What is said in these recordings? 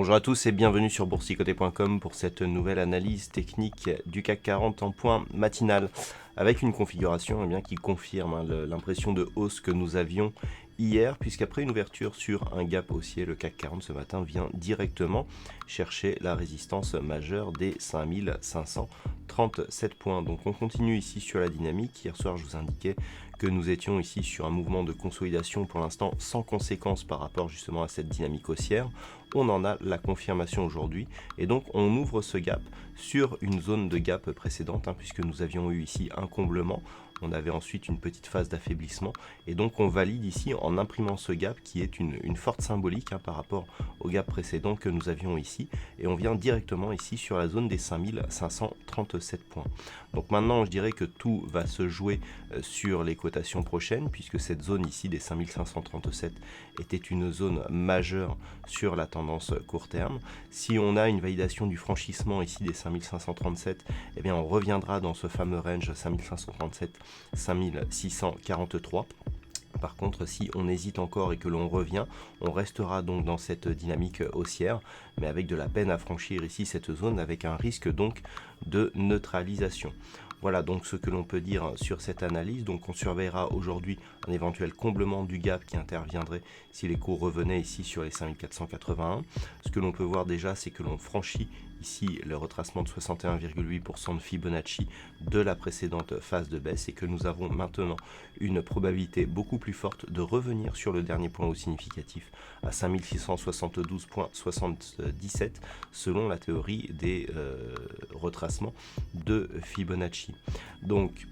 Bonjour à tous et bienvenue sur boursicoté.com pour cette nouvelle analyse technique du CAC 40 en point matinal avec une configuration qui confirme l'impression de hausse que nous avions hier, puisqu'après une ouverture sur un gap haussier, le CAC 40 ce matin vient directement chercher la résistance majeure des 5537 points. Donc on continue ici sur la dynamique. Hier soir je vous indiquais que nous étions ici sur un mouvement de consolidation pour l'instant sans conséquence par rapport justement à cette dynamique haussière. On en a la confirmation aujourd'hui et donc on ouvre ce gap sur une zone de gap précédente puisque nous avions eu ici un comblement. On avait ensuite une petite phase d'affaiblissement et donc on valide ici en imprimant ce gap qui est une forte symbolique par rapport au gap précédent que nous avions ici, et on vient directement ici sur la zone des 5537 points. Donc maintenant je dirais que tout va se jouer sur les cotations prochaines, puisque cette zone ici des 5537 était une zone majeure sur la tendance court terme. Si on a une validation du franchissement ici des 5537, eh bien on reviendra dans ce fameux range 5537 5643. Par contre, si on hésite encore et que l'on revient, on restera donc dans cette dynamique haussière, mais avec de la peine à franchir ici cette zone, avec un risque donc de neutralisation. Voilà donc ce que l'on peut dire sur cette analyse. Donc on surveillera aujourd'hui un éventuel comblement du gap qui interviendrait si les cours revenaient ici sur les 5481. Ce que l'on peut voir déjà, c'est que l'on franchit ici le retracement de 61,8% de Fibonacci de la précédente phase de baisse et que nous avons maintenant une probabilité beaucoup plus forte de revenir sur le dernier point haut significatif à 5672,77 selon la théorie des retracements de Fibonacci. Donc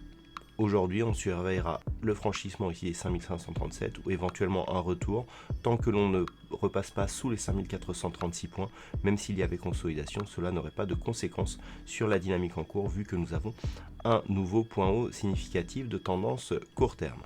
aujourd'hui, on surveillera le franchissement ici des 5537 ou éventuellement un retour tant que l'on ne repasse pas sous les 5436 points. Même s'il y avait consolidation, cela n'aurait pas de conséquences sur la dynamique en cours vu que nous avons un nouveau point haut significatif de tendance court terme.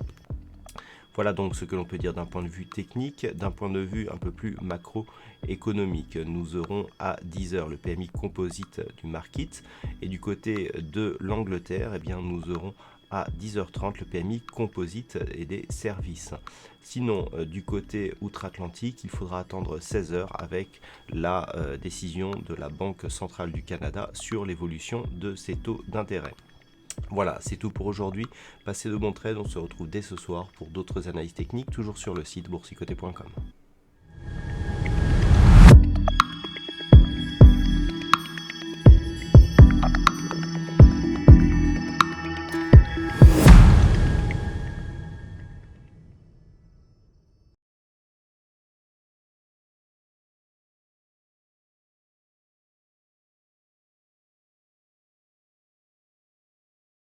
Voilà donc ce que l'on peut dire d'un point de vue technique. D'un point de vue un peu plus macroéconomique, nous aurons à 10h le PMI composite du market et du côté de l'Angleterre, nous aurons à 10h30 le PMI composite et des services. Sinon, du côté outre-Atlantique, il faudra attendre 16h avec la décision de la Banque centrale du Canada sur l'évolution de ses taux d'intérêt. Voilà, c'est tout pour aujourd'hui. Passez de bons trades, on se retrouve dès ce soir pour d'autres analyses techniques, toujours sur le site boursicoté.com.